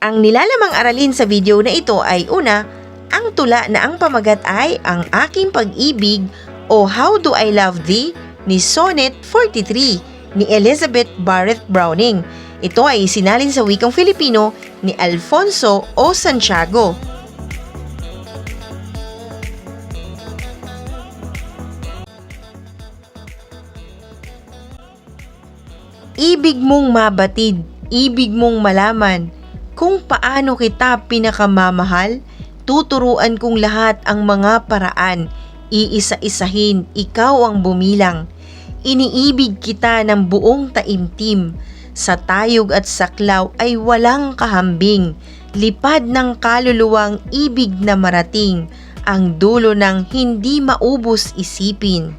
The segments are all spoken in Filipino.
Ang nilalamang aralin sa video na ito ay una, ang tula na ang pamagat ay Ang Aking Pag-ibig o How Do I Love Thee ni Sonnet 43 ni Elizabeth Barrett Browning. Ito ay isinalin sa wikang Filipino ni Alfonso O. Santiago. Ibig mong mabatid, ibig mong malaman, kung paano kita pinakamamahal, tuturuan kong lahat ang mga paraan, iisa-isahin, ikaw ang bumilang. Iniibig kita ng buong taimtim, sa tayog at saklaw ay walang kahambing, lipad ng kaluluwang ibig na marating, ang dulo ng hindi maubos isipin.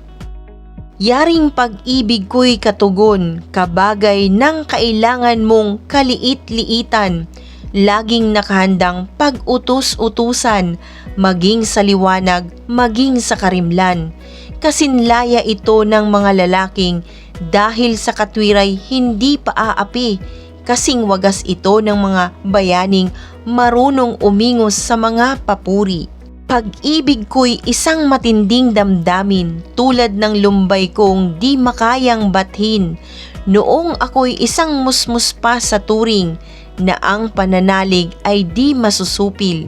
Yaring pag-ibig ko'y katugon, kabagay ng kailangan mong kaliit-liitan, laging nakahandang pag-utos-utusan, maging sa liwanag, maging sa karimlan. Kasinlaya ito ng mga lalaking dahil sa katwiray hindi pa aapi, kasing wagas ito ng mga bayaning marunong umingos sa mga papuri. Pag-ibig ko'y isang matinding damdamin, tulad ng lumbay kong di makayang bathin. Noong ako'y isang musmus pa sa turing, na ang pananalig ay di masusupil.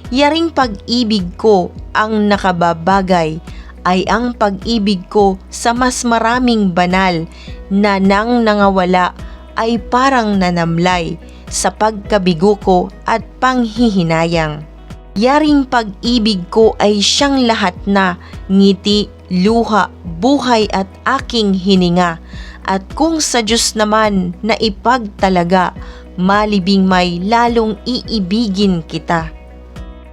Yaring pag-ibig ko ang nakababagay, ay ang pag-ibig ko sa mas maraming banal, na nang nangawala ay parang nanamlay sa pagkabigo ko at panghihinayang. Yaring pag-ibig ko ay siyang lahat na ngiti, luha, buhay at aking hininga. At kung sa Diyos naman na ipagtalaga, malibing may lalong iibigin kita.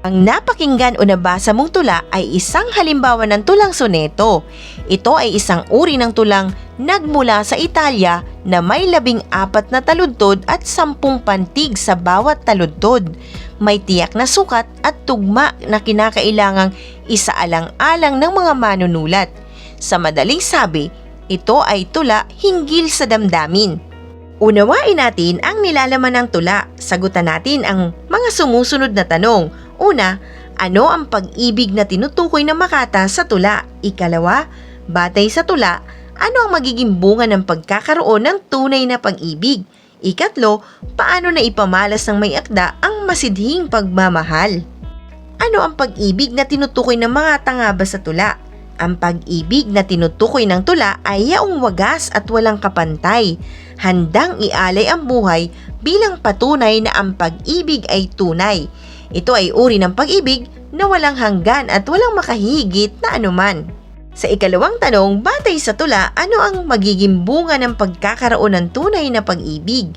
Ang napakinggan o nabasa mong tula ay isang halimbawa ng tulang soneto. Ito ay isang uri ng tulang nagmula sa Italia na may 14 na taludtod at 10 pantig sa bawat taludtod. May tiyak na sukat at tugma na kinakailangang isaalang-alang ng mga manunulat. Sa madaling sabi, ito ay tula hinggil sa damdamin. Unawain natin ang nilalaman ng tula. Sagutan natin ang mga sumusunod na tanong. Una, ano ang pag-ibig na tinutukoy ng Makata sa tula? Ikalawa, batay sa tula, ano ang magiging bunga ng pagkakaroon ng tunay na pag-ibig? Ikatlo, paano na ipamalas ng may akda ang masidhing pagmamahal? Ano ang pag-ibig na tinutukoy ng mga tangaba sa tula? Ang pag-ibig na tinutukoy ng tula ay yaong wagas at walang kapantay, handang ialay ang buhay bilang patunay na ang pag-ibig ay tunay. Ito ay uri ng pag-ibig na walang hanggan at walang makahigit na anuman. Sa ikalawang tanong, batay sa tula, ano ang magiging bunga ng pagkakaroon ng tunay na pag-ibig?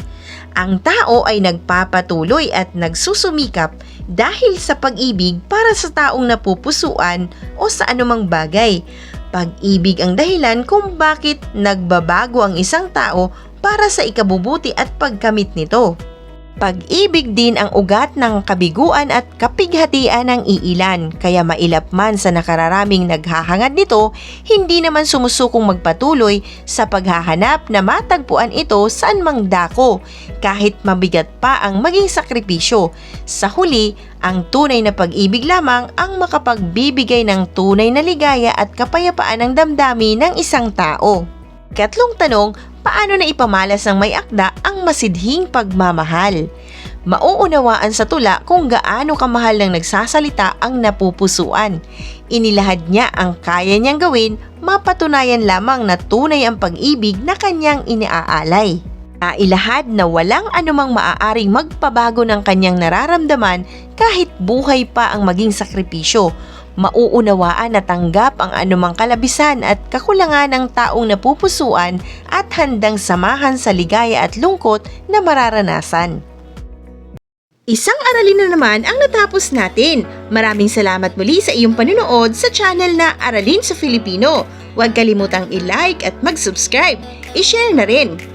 Ang tao ay nagpapatuloy at nagsusumikap dahil sa pag-ibig para sa taong napupusuan o sa anumang bagay. Pag-ibig ang dahilan kung bakit nagbabago ang isang tao para sa ikabubuti at pagkamit nito. Pag-ibig din ang ugat ng kabiguan at kapighatian ng iilan, kaya mailap man sa nakararaming naghahangad nito, hindi naman sumusukong magpatuloy sa paghahanap na matagpuan ito saan mang dako, kahit mabigat pa ang maging sakripisyo. Sa huli, ang tunay na pag-ibig lamang ang makapagbibigay ng tunay na ligaya at kapayapaan ng damdamin ng isang tao. Ikatlong tanong, paano na ipamalas ng may akda ang masidhing pagmamahal? Mauunawaan sa tula kung gaano kamahal ng nagsasalita ang napupusuan. Inilahad niya ang kaya niyang gawin, mapatunayan lamang na tunay ang pag-ibig na kanyang iniaalay. Nailahad na walang anumang maaaring magpabago ng kanyang nararamdaman kahit buhay pa ang maging sakripisyo. Mauunawaan na tanggap ang anumang kalabisan at kakulangan ng taong napupusuan at handang samahan sa ligaya at lungkot na mararanasan. Isang aralin na naman ang natapos natin. Maraming salamat muli sa iyong panunood sa channel na Aralin sa Filipino. Huwag kalimutang i-like at mag-subscribe. I-share na rin.